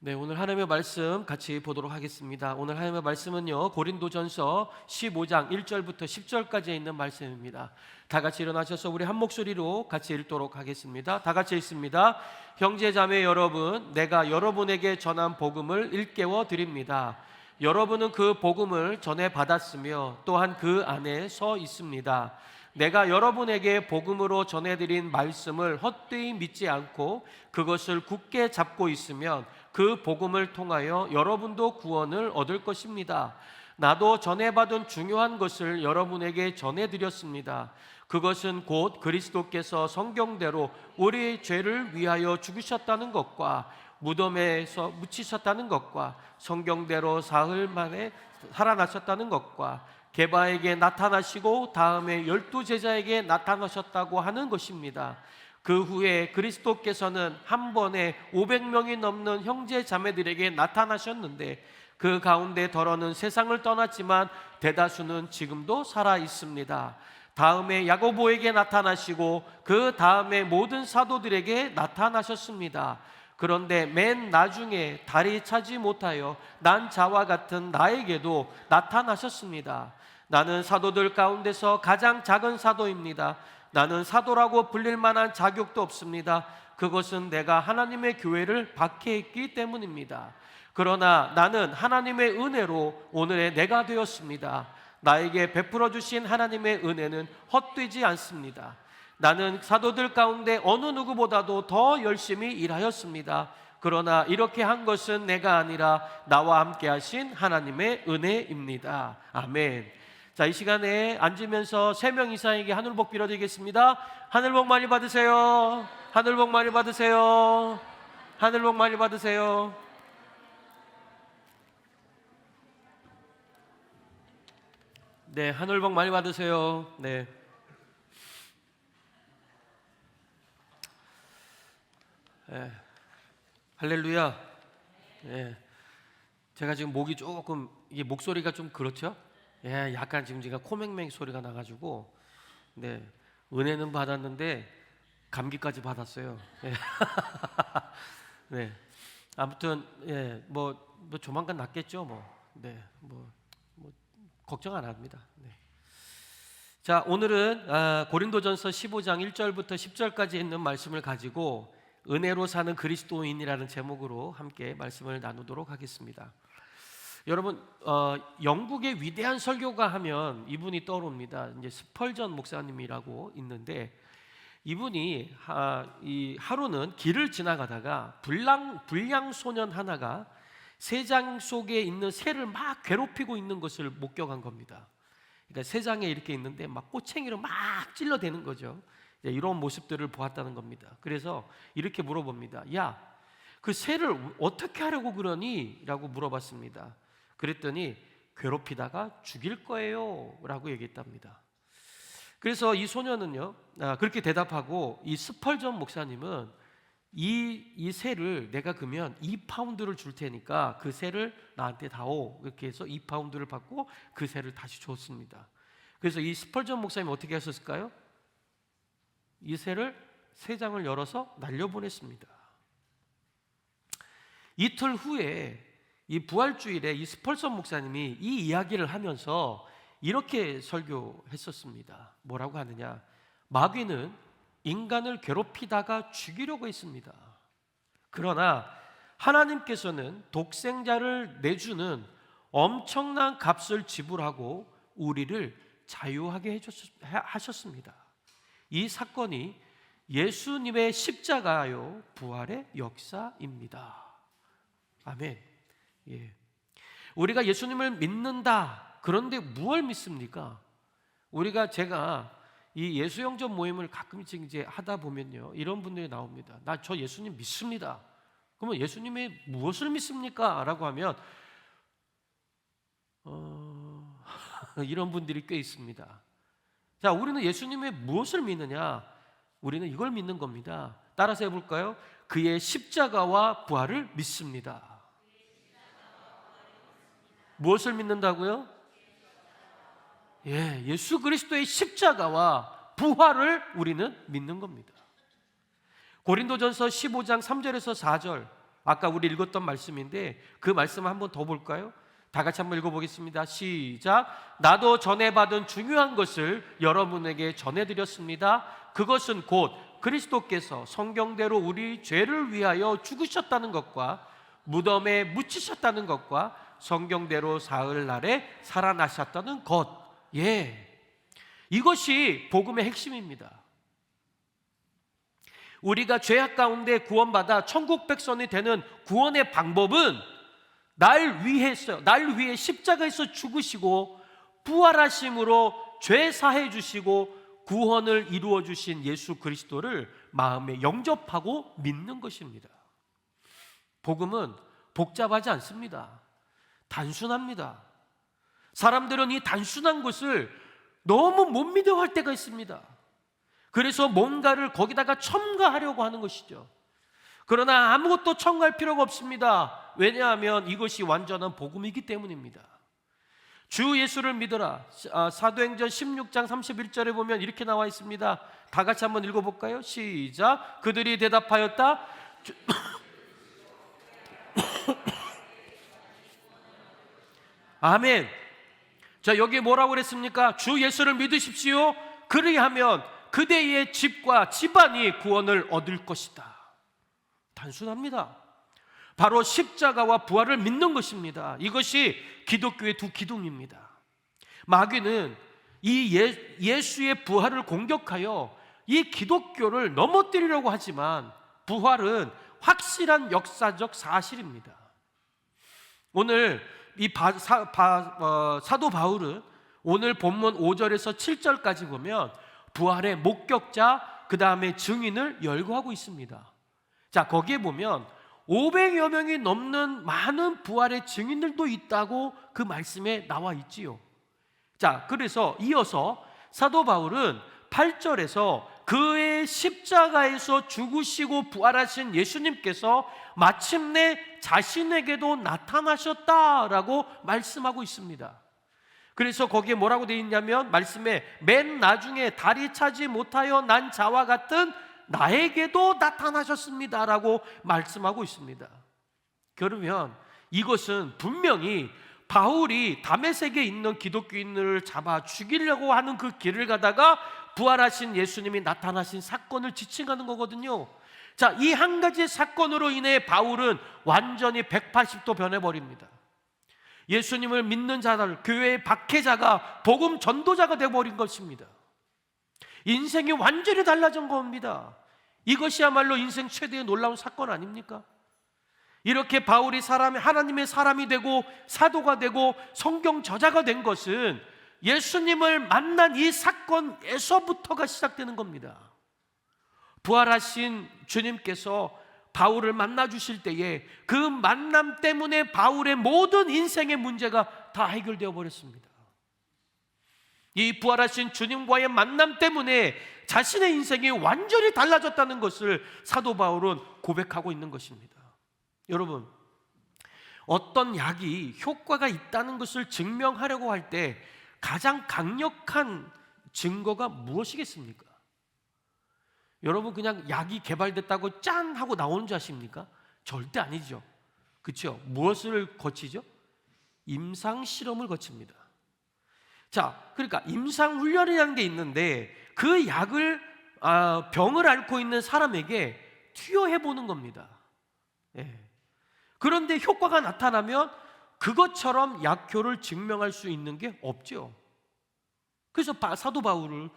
네, 오늘 하나님의 말씀 같이 보도록 하겠습니다. 오늘 하나님의 말씀은요, 고린도전서 15장 1절부터 10절까지 있는 말씀입니다. 다 같이 일어나셔서 우리 한 목소리로 같이 읽도록 하겠습니다. 다 같이 읽습니다. 형제 자매 여러분, 내가 여러분에게 전한 복음을 일깨워 드립니다. 여러분은 그 복음을 전해 받았으며 또한 그 안에 서 있습니다. 내가 여러분에게 복음으로 전해드린 말씀을 헛되이 믿지 않고 그것을 굳게 잡고 있으면 그 복음을 통하여 여러분도 구원을 얻을 것입니다. 나도 전해받은 중요한 것을 여러분에게 전해드렸습니다. 그것은 곧 그리스도께서 성경대로 우리 죄를 위하여 죽으셨다는 것과 무덤에서 묻히셨다는 것과 성경대로 사흘 만에 살아나셨다는 것과 게바에게 나타나시고 다음에 12제자에게 나타나셨다고 하는 것입니다. 그 후에 그리스도께서는 한 번에 500명이 넘는 형제 자매들에게 나타나셨는데 그 가운데 더러는 세상을 떠났지만 대다수는 지금도 살아 있습니다. 다음에 야고보에게 나타나시고 그 다음에 모든 사도들에게 나타나셨습니다. 그런데 맨 나중에 다리 차지 못하여 난 자와 같은 나에게도 나타나셨습니다. 나는 사도들 가운데서 가장 작은 사도입니다. 나는 사도라고 불릴 만한 자격도 없습니다. 그것은 내가 하나님의 교회를 박해했기 때문입니다. 그러나 나는 하나님의 은혜로 오늘의 내가 되었습니다. 나에게 베풀어 주신 하나님의 은혜는 헛되지 않습니다. 나는 사도들 가운데 어느 누구보다도 더 열심히 일하였습니다. 그러나 이렇게 한 것은 내가 아니라 나와 함께 하신 하나님의 은혜입니다. 아멘. 자, 이 시간에 앉으면서 3명 이상에게 하늘복 빌어드리겠습니다. 하늘복 많이 받으세요. 하늘복 많이 받으세요. 하늘복 많이 받으세요. 네, 하늘복 많이 받으세요. 네. 할렐루야. 예. 제가 지금 목이 조금 이게 목소리가 좀 그렇죠? 예, 약간 지금 제가 코맹맹 소리가 나가지고 네, 은혜는 받았는데 감기까지 받았어요. 예. 네, 아무튼 예, 뭐 조만간 낫겠죠, 뭐. 네, 뭐 걱정 안 합니다. 네. 자, 오늘은 고린도전서 15장 1절부터 10절까지 있는 말씀을 가지고 은혜로 사는 그리스도인이라는 제목으로 함께 말씀을 나누도록 하겠습니다. 여러분, 영국의 위대한 설교가 하면 이분이 떠오릅니다. 이제 스펄전 목사님이라고 있는데 이분이 하루는 길을 지나가다가 불량 소년 하나가 새장 속에 있는 새를 막 괴롭히고 있는 것을 목격한 겁니다. 그러니까 새장에 이렇게 있는데 막 꼬챙이로 막 찔러대는 거죠. 이런 모습들을 보았다는 겁니다. 그래서 이렇게 물어봅니다. 야, 그 새를 어떻게 하려고 그러니? 라고 물어봤습니다. 그랬더니 괴롭히다가 죽일 거예요 라고 얘기했답니다. 그래서 이 소년은요, 그렇게 대답하고 이 스펄전 목사님은 이 새를 내가 그러면 2파운드를 줄 테니까 그 새를 나한테 다오, 이렇게 해서 2파운드를 받고 그 새를 다시 줬습니다. 그래서 이 스펄전 목사님이 어떻게 하셨을까요? 이 새장을 열어서 날려보냈습니다. 이틀 후에 이 부활주일에 이 스펄전 목사님이 이 이야기를 하면서 이렇게 설교했었습니다. 뭐라고 하느냐? 마귀는 인간을 괴롭히다가 죽이려고 했습니다. 그러나 하나님께서는 독생자를 내주는 엄청난 값을 지불하고 우리를 자유하게 하셨습니다. 이 사건이 예수님의 십자가요 부활의 역사입니다. 아멘. 예. 우리가 예수님을 믿는다. 그런데 무엇을 믿습니까? 제가 이 예수영전 모임을 가끔씩 이제 하다 보면요, 이런 분들이 나옵니다. 저 예수님 믿습니다. 그러면 예수님이 무엇을 믿습니까? 라고 하면 이런 분들이 꽤 있습니다. 자, 우리는 예수님의 무엇을 믿느냐? 우리는 이걸 믿는 겁니다. 따라서 해볼까요? 그의 십자가와 부활을 믿습니다. 무엇을 믿는다고요? 예, 예수 그리스도의 십자가와 부활을 우리는 믿는 겁니다. 고린도전서 15장 3절에서 4절 아까 우리 읽었던 말씀인데 그 말씀 한번 더 볼까요? 다 같이 한번 읽어보겠습니다. 시작. 나도 전해받은 중요한 것을 여러분에게 전해드렸습니다. 그것은 곧 그리스도께서 성경대로 우리 죄를 위하여 죽으셨다는 것과 무덤에 묻히셨다는 것과 성경대로 사흘날에 살아나셨다는 것. 이것이 복음의 핵심입니다. 우리가 죄악 가운데 구원받아 천국 백성이 되는 구원의 방법은 날 위해 십자가에서 죽으시고 부활하심으로 죄 사해 주시고 구원을 이루어 주신 예수 그리스도를 마음에 영접하고 믿는 것입니다. 복음은 복잡하지 않습니다. 단순합니다. 사람들은 이 단순한 것을 너무 못 믿어할 때가 있습니다. 그래서 뭔가를 거기다가 첨가하려고 하는 것이죠. 그러나 아무것도 첨가할 필요가 없습니다. 왜냐하면 이것이 완전한 복음이기 때문입니다. 주 예수를 믿어라. 사도행전 16장 31절에 보면 이렇게 나와 있습니다. 다 같이 한번 읽어볼까요? 시작. 그들이 대답하였다. 아멘. 자, 여기 뭐라고 그랬습니까? 주 예수를 믿으십시오. 그리하면 그대의 집과 집안이 구원을 얻을 것이다. 단순합니다. 바로 십자가와 부활을 믿는 것입니다. 이것이 기독교의 두 기둥입니다. 마귀는 이 예수의 부활을 공격하여 이 기독교를 넘어뜨리려고 하지만 부활은 확실한 역사적 사실입니다. 오늘 이 사도 바울은 오늘 본문 5절에서 7절까지 보면 부활의 목격자, 그 다음에 증인을 열거하고 있습니다. 자, 거기에 보면 500여 명이 넘는 많은 부활의 증인들도 있다고 그 말씀에 나와 있지요. 자, 그래서 이어서 사도 바울은 8절에서 그의 십자가에서 죽으시고 부활하신 예수님께서 마침내 자신에게도 나타나셨다라고 말씀하고 있습니다. 그래서 거기에 뭐라고 되어 있냐면 말씀에 맨 나중에 다리 차지 못하여 난 자와 같은 나에게도 나타나셨습니다라고 말씀하고 있습니다. 그러면 이것은 분명히 바울이 다메섹에 있는 기독교인을 잡아 죽이려고 하는 그 길을 가다가 부활하신 예수님이 나타나신 사건을 지칭하는 거거든요. 자, 이 한 가지 사건으로 인해 바울은 완전히 180도 변해버립니다. 예수님을 믿는 자들, 교회의 박해자가 복음 전도자가 되어버린 것입니다. 인생이 완전히 달라진 겁니다. 이것이야말로 인생 최대의 놀라운 사건 아닙니까? 이렇게 바울이 하나님의 사람이 되고 사도가 되고 성경 저자가 된 것은 예수님을 만난 이 사건에서부터가 시작되는 겁니다. 부활하신 주님께서 바울을 만나 주실 때에 그 만남 때문에 바울의 모든 인생의 문제가 다 해결되어 버렸습니다. 이 부활하신 주님과의 만남 때문에 자신의 인생이 완전히 달라졌다는 것을 사도 바울은 고백하고 있는 것입니다. 여러분, 어떤 약이 효과가 있다는 것을 증명하려고 할 때 가장 강력한 증거가 무엇이겠습니까? 여러분, 그냥 약이 개발됐다고 짠 하고 나오는 줄 아십니까? 절대 아니죠. 그렇죠? 무엇을 거치죠? 임상 실험을 거칩니다. 자, 그러니까 임상 훈련이라는 게 있는데 그 약을 병을 앓고 있는 사람에게 투여해 보는 겁니다. 그런데 효과가 나타나면 그것처럼 약효를 증명할 수 있는 게 없죠. 그래서 사도 바울은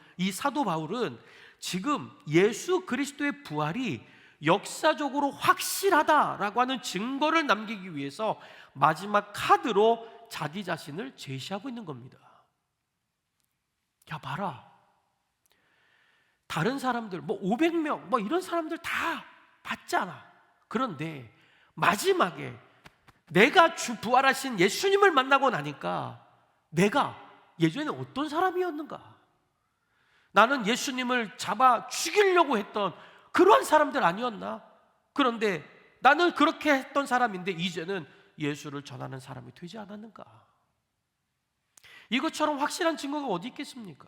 지금 예수 그리스도의 부활이 역사적으로 확실하다라고 하는 증거를 남기기 위해서 마지막 카드로 자기 자신을 제시하고 있는 겁니다. 야, 봐라. 다른 사람들, 500명, 이런 사람들 다 봤잖아. 그런데 마지막에 내가 부활하신 예수님을 만나고 나니까 내가 예전에 어떤 사람이었는가? 나는 예수님을 잡아 죽이려고 했던 그러한 사람들 아니었나? 그런데 나는 그렇게 했던 사람인데 이제는 예수를 전하는 사람이 되지 않았는가? 이것처럼 확실한 증거가 어디 있겠습니까?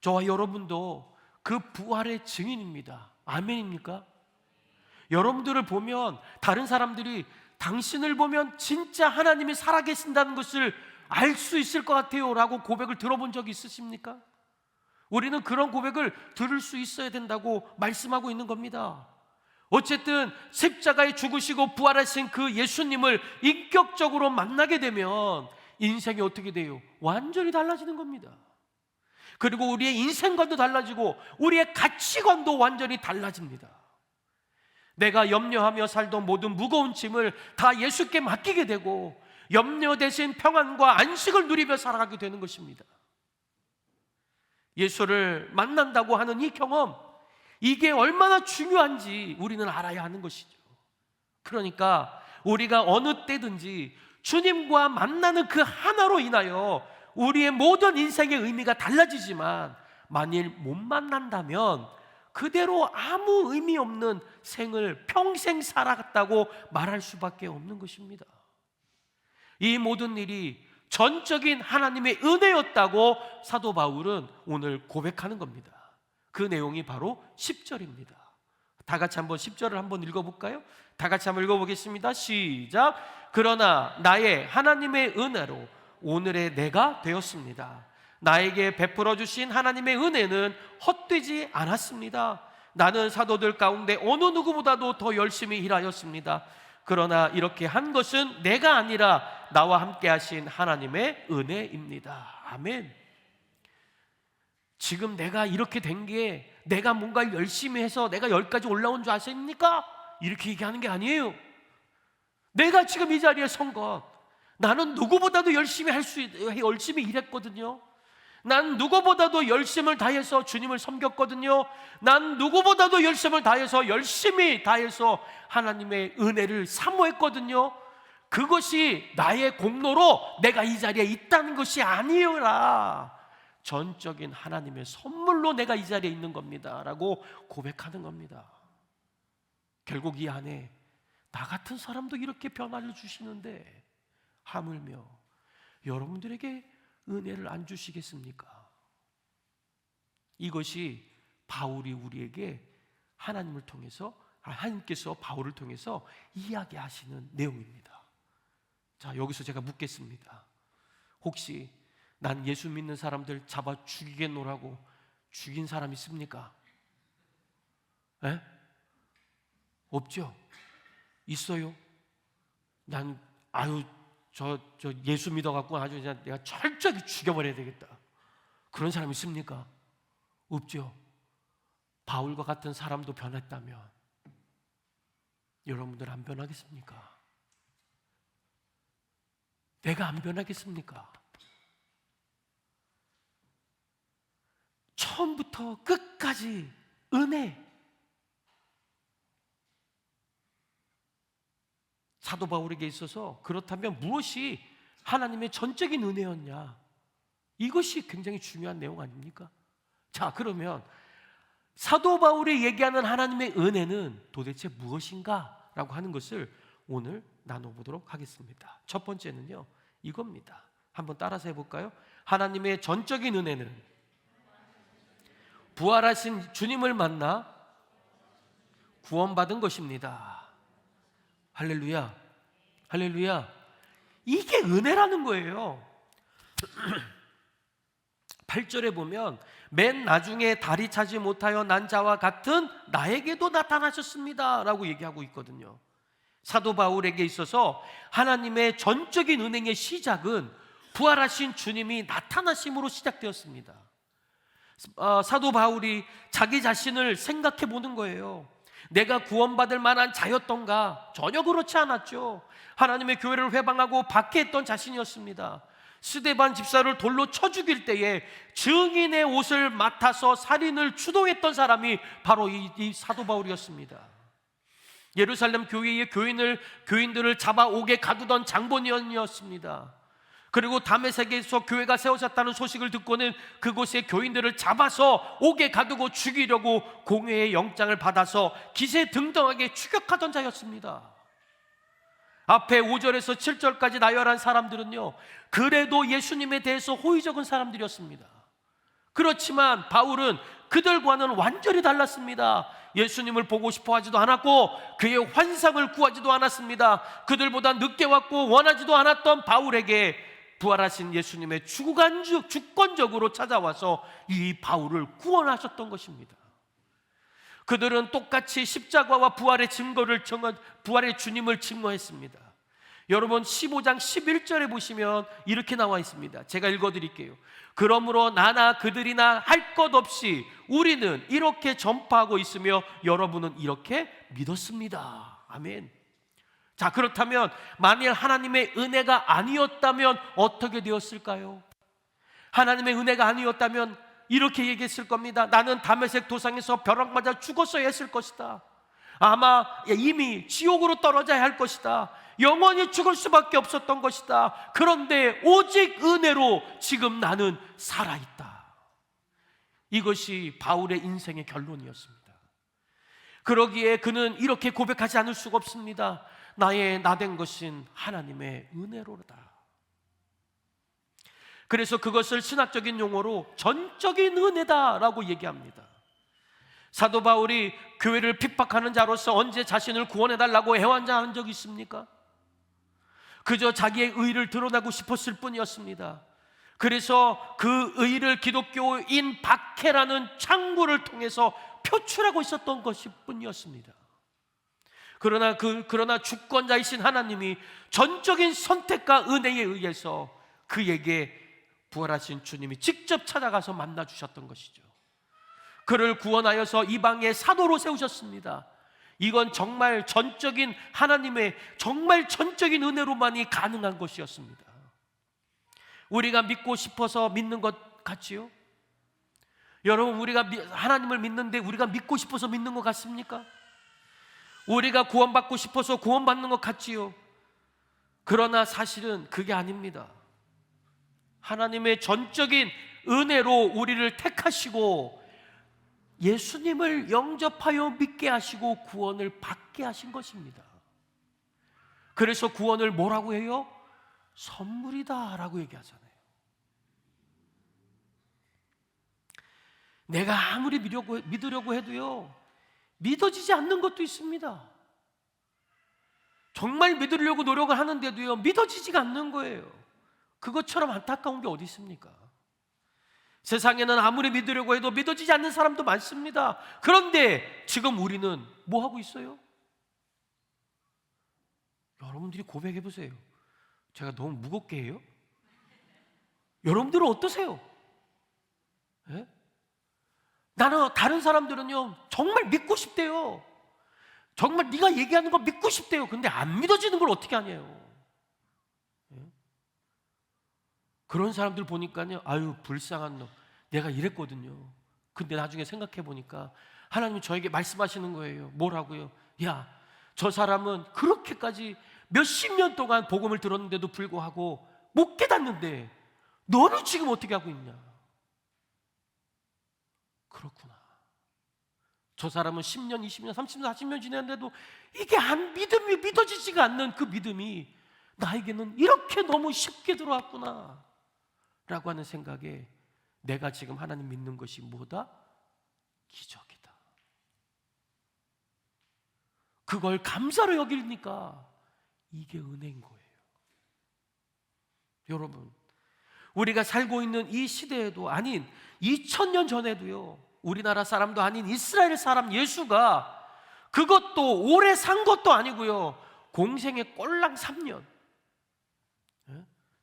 저와 여러분도 그 부활의 증인입니다. 아멘입니까? 여러분들을 보면 다른 사람들이 당신을 보면 진짜 하나님이 살아계신다는 것을 알 수 있을 것 같아요 라고 고백을 들어본 적이 있으십니까? 우리는 그런 고백을 들을 수 있어야 된다고 말씀하고 있는 겁니다. 어쨌든 십자가에 죽으시고 부활하신 그 예수님을 인격적으로 만나게 되면 인생이 어떻게 돼요? 완전히 달라지는 겁니다. 그리고 우리의 인생관도 달라지고 우리의 가치관도 완전히 달라집니다. 내가 염려하며 살던 모든 무거운 짐을 다 예수께 맡기게 되고 염려 대신 평안과 안식을 누리며 살아가게 되는 것입니다. 예수를 만난다고 하는 이 경험, 이게 얼마나 중요한지 우리는 알아야 하는 것이죠. 그러니까 우리가 어느 때든지 주님과 만나는 그 하나로 인하여 우리의 모든 인생의 의미가 달라지지만, 만일 못 만난다면 그대로 아무 의미 없는 생을 평생 살아갔다고 말할 수밖에 없는 것입니다. 이 모든 일이 전적인 하나님의 은혜였다고 사도 바울은 오늘 고백하는 겁니다. 그 내용이 바로 10절입니다. 다 같이 한번 10절을 한번 읽어볼까요? 다 같이 한번 읽어보겠습니다. 시작. 그러나 나의 하나님의 은혜로 오늘의 내가 되었습니다. 나에게 베풀어 주신 하나님의 은혜는 헛되지 않았습니다. 나는 사도들 가운데 어느 누구보다도 더 열심히 일하였습니다. 그러나 이렇게 한 것은 내가 아니라 나와 함께 하신 하나님의 은혜입니다. 아멘. 지금 내가 이렇게 된 게 내가 뭔가 열심히 해서 내가 여기까지 올라온 줄 아십니까? 이렇게 얘기하는 게 아니에요. 내가 지금 이 자리에 선 것, 나는 누구보다도 열심히 열심히 일했거든요. 난 누구보다도 열심을 다해서 주님을 섬겼거든요. 난 누구보다도 열심을 다해서 열심히 다해서 하나님의 은혜를 사모했거든요. 그것이 나의 공로로 내가 이 자리에 있다는 것이 아니오라. 전적인 하나님의 선물로 내가 이 자리에 있는 겁니다 라고 고백하는 겁니다. 결국 이 안에 나 같은 사람도 이렇게 변화를 주시는데 하물며 여러분들에게 은혜를 안 주시겠습니까? 이것이 바울이 우리에게 하나님을 통해서, 하나님께서 바울을 통해서 이야기하시는 내용입니다. 자, 여기서 제가 묻겠습니다. 혹시 난 예수 믿는 사람들 잡아 죽이겠노라고 죽인 사람 있습니까? 에? 없죠? 있어요? 난 저 예수 믿어갖고 아주 그냥 내가 철저히 죽여버려야 되겠다, 그런 사람 있습니까? 없죠? 바울과 같은 사람도 변했다면 여러분들 안 변하겠습니까? 내가 안 변하겠습니까? 처음부터 끝까지 은혜. 사도 바울에게 있어서 그렇다면 무엇이 하나님의 전적인 은혜였냐? 이것이 굉장히 중요한 내용 아닙니까? 자, 그러면 사도 바울이 얘기하는 하나님의 은혜는 도대체 무엇인가? 라고 하는 것을 오늘 나눠보도록 하겠습니다. 첫 번째는요, 이겁니다. 한번 따라서 해볼까요? 하나님의 전적인 은혜는 부활하신 주님을 만나 구원받은 것입니다. 할렐루야, 할렐루야. 이게 은혜라는 거예요. 8절에 보면 맨 나중에 다리 차지 못하여 난 자와 같은 나에게도 나타나셨습니다 라고 얘기하고 있거든요. 사도 바울에게 있어서 하나님의 전적인 은혜의 시작은 부활하신 주님이 나타나심으로 시작되었습니다. 사도 바울이 자기 자신을 생각해 보는 거예요. 내가 구원받을 만한 자였던가? 전혀 그렇지 않았죠. 하나님의 교회를 회방하고 박해했던 자신이었습니다. 스데반 집사를 돌로 쳐 죽일 때에 증인의 옷을 맡아서 살인을 주도했던 사람이 바로 이 사도 바울이었습니다. 예루살렘 교회의 교인들을 잡아 옥에 가두던 장본인이었습니다. 그리고 다메섹에서 교회가 세워졌다는 소식을 듣고는 그곳의 교인들을 잡아서 옥에 가두고 죽이려고 공회의 영장을 받아서 기세등등하게 추격하던 자였습니다. 앞에 5절에서 7절까지 나열한 사람들은요, 그래도 예수님에 대해서 호의적인 사람들이었습니다. 그렇지만 바울은 그들과는 완전히 달랐습니다. 예수님을 보고 싶어 하지도 않았고 그의 환상을 구하지도 않았습니다. 그들보다 늦게 왔고 원하지도 않았던 바울에게 부활하신 예수님의 주권적으로 찾아와서 이 바울을 구원하셨던 것입니다. 그들은 똑같이 십자가와 부활의 부활의 주님을 증거했습니다. 여러분 15장 11절에 보시면 이렇게 나와 있습니다. 제가 읽어드릴게요. 그러므로 나나 그들이나 할 것 없이 우리는 이렇게 전파하고 있으며 여러분은 이렇게 믿었습니다. 아멘. 자, 그렇다면 만일 하나님의 은혜가 아니었다면 어떻게 되었을까요? 하나님의 은혜가 아니었다면 이렇게 얘기했을 겁니다. 나는 다메섹 도상에서 벼락 맞아 죽었어야 했을 것이다. 아마 이미 지옥으로 떨어져야 할 것이다. 영원히 죽을 수밖에 없었던 것이다. 그런데 오직 은혜로 지금 나는 살아있다. 이것이 바울의 인생의 결론이었습니다. 그러기에 그는 이렇게 고백하지 않을 수가 없습니다. 나의 나된 것은 하나님의 은혜로다. 그래서 그것을 신학적인 용어로 전적인 은혜다라고 얘기합니다. 사도 바울이 교회를 핍박하는 자로서 언제 자신을 구원해달라고 애환장한 적이 있습니까? 그저 자기의 의의를 드러내고 싶었을 뿐이었습니다. 그래서 그 의의를 기독교인 박해라는 창구를 통해서 표출하고 있었던 것일 뿐이었습니다. 그러나 주권자이신 하나님이 전적인 선택과 은혜에 의해서 그에게 부활하신 주님이 직접 찾아가서 만나 주셨던 것이죠. 그를 구원하여서 이방의 사도로 세우셨습니다. 이건 정말 전적인 하나님의 정말 전적인 은혜로만이 가능한 것이었습니다. 우리가 믿고 싶어서 믿는 것 같지요? 여러분, 우리가 하나님을 믿는데 우리가 믿고 싶어서 믿는 것 같습니까? 우리가 구원받고 싶어서 구원받는 것 같지요? 그러나 사실은 그게 아닙니다. 하나님의 전적인 은혜로 우리를 택하시고 예수님을 영접하여 믿게 하시고 구원을 받게 하신 것입니다. 그래서 구원을 뭐라고 해요? 선물이다 라고 얘기하잖아요. 내가 아무리 믿으려고 해도요, 믿어지지 않는 것도 있습니다. 정말 믿으려고 노력을 하는데도요, 믿어지지가 않는 거예요. 그것처럼 안타까운 게 어디 있습니까? 세상에는 아무리 믿으려고 해도 믿어지지 않는 사람도 많습니다. 그런데 지금 우리는 뭐 하고 있어요? 여러분들이 고백해 보세요. 제가 너무 무겁게 해요? 여러분들은 어떠세요? 예? 나는 다른 사람들은요 정말 믿고 싶대요. 정말 네가 얘기하는 거 믿고 싶대요. 근데 안 믿어지는 걸 어떻게 하냐요. 예? 그런 사람들 보니까요, 아유 불쌍한 놈, 내가 이랬거든요. 근데 나중에 생각해 보니까 하나님이 저에게 말씀하시는 거예요. 뭐라고요? 야, 저 사람은 그렇게까지 몇십 년 동안 복음을 들었는데도 불구하고 못 깨닫는데 너는 지금 어떻게 하고 있냐? 그렇구나. 저 사람은 10년, 20년, 30년, 40년 지났는데도 이게 믿음이 믿어지지가 않는 그 믿음이 나에게는 이렇게 너무 쉽게 들어왔구나 라고 하는 생각에 내가 지금 하나님 믿는 것이 뭐다? 기적이다. 그걸 감사로 여기니까 이게 은혜인 거예요. 여러분, 우리가 살고 있는 이 시대에도 아닌 2000년 전에도요, 우리나라 사람도 아닌 이스라엘 사람 예수가 그것도 오래 산 것도 아니고요, 공생의 꼴랑 3년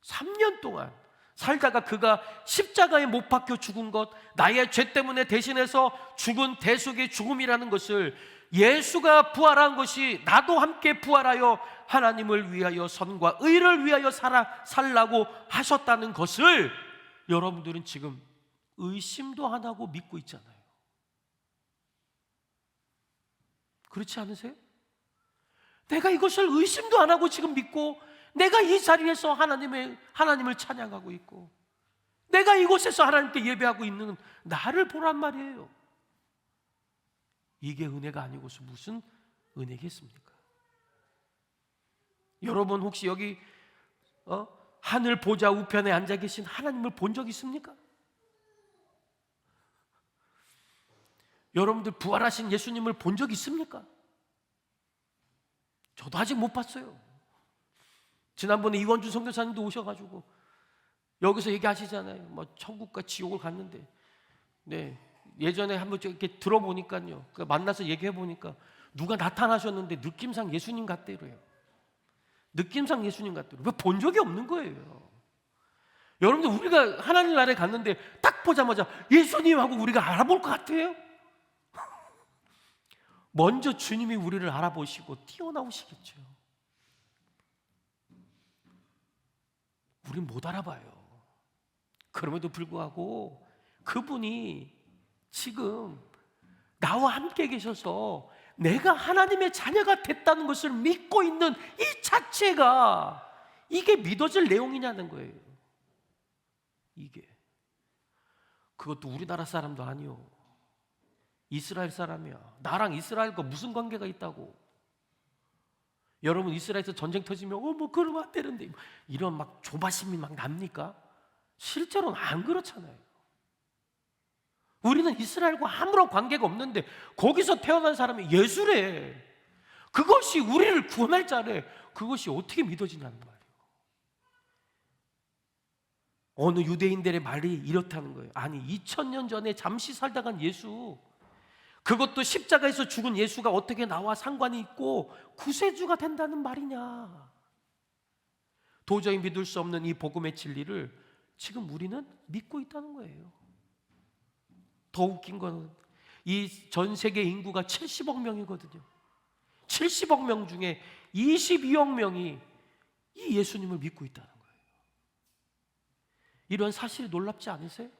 3년 동안 살다가 그가 십자가에 못 박혀 죽은 것, 나의 죄 때문에 대신해서 죽은 대속의 죽음이라는 것을, 예수가 부활한 것이 나도 함께 부활하여 하나님을 위하여 선과 의를 위하여 살라고 하셨다는 것을 여러분들은 지금 의심도 안 하고 믿고 있잖아요. 그렇지 않으세요? 내가 이것을 의심도 안 하고 지금 믿고, 내가 이 자리에서 하나님을 찬양하고 있고, 내가 이곳에서 하나님께 예배하고 있는 나를 보란 말이에요. 이게 은혜가 아니고서 무슨 은혜겠습니까? 여러분 혹시 여기 하늘 보좌 우편에 앉아 계신 하나님을 본 적 있습니까? 여러분들 부활하신 예수님을 본 적 있습니까? 저도 아직 못 봤어요. 지난번에 이원주 선교사님도 오셔가지고 여기서 얘기하시잖아요. 뭐 천국과 지옥을 갔는데, 네, 예전에 한번 이렇게 들어보니까요, 만나서 얘기해 보니까 누가 나타나셨는데 느낌상 예수님 같대로요. 느낌상 예수님 같대로. 왜 본 적이 없는 거예요? 여러분들, 우리가 하나님 나라에 갔는데 딱 보자마자 예수님하고 우리가 알아볼 것 같아요? 먼저 주님이 우리를 알아보시고 튀어나오시겠죠. 우린 못 알아봐요. 그럼에도 불구하고 그분이 지금 나와 함께 계셔서 내가 하나님의 자녀가 됐다는 것을 믿고 있는 이 자체가, 이게 믿어질 내용이냐는 거예요. 이게. 그것도 우리나라 사람도 아니요, 이스라엘 사람이야. 나랑 이스라엘과 무슨 관계가 있다고. 여러분, 이스라엘에서 전쟁 터지면 뭐 그러면 안 되는데 이런 막 조바심이 막 납니까? 실제로는 안 그렇잖아요. 우리는 이스라엘과 아무런 관계가 없는데 거기서 태어난 사람이 예수래. 그것이 우리를 구원할 자래. 그것이 어떻게 믿어지냐는 말이에요. 어느 유대인들의 말이 이렇다는 거예요. 아니, 2000년 전에 잠시 살다 간 예수, 그것도 십자가에서 죽은 예수가 어떻게 나와 상관이 있고 구세주가 된다는 말이냐. 도저히 믿을 수 없는 이 복음의 진리를 지금 우리는 믿고 있다는 거예요. 더 웃긴 거는 이 전 세계 인구가 70억 명이거든요. 70억 명 중에 22억 명이 이 예수님을 믿고 있다는 거예요. 이런 사실이 놀랍지 않으세요?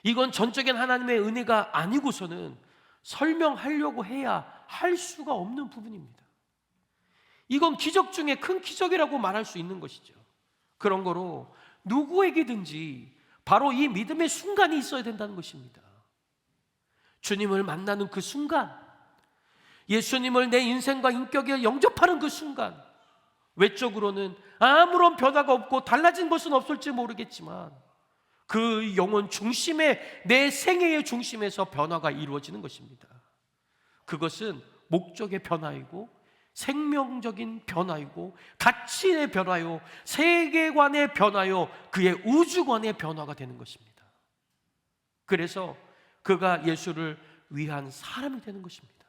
이건 전적인 하나님의 은혜가 아니고서는 설명하려고 해야 할 수가 없는 부분입니다. 이건 기적 중에 큰 기적이라고 말할 수 있는 것이죠. 그런 거로 누구에게든지 바로 이 믿음의 순간이 있어야 된다는 것입니다. 주님을 만나는 그 순간, 예수님을 내 인생과 인격에 영접하는 그 순간, 외적으로는 아무런 변화가 없고 달라진 것은 없을지 모르겠지만 그 영혼 중심에, 내 생애의 중심에서 변화가 이루어지는 것입니다. 그것은 목적의 변화이고 생명적인 변화이고 가치의 변화요, 세계관의 변화요, 그의 우주관의 변화가 되는 것입니다. 그래서 그가 예수를 위한 사람이 되는 것입니다.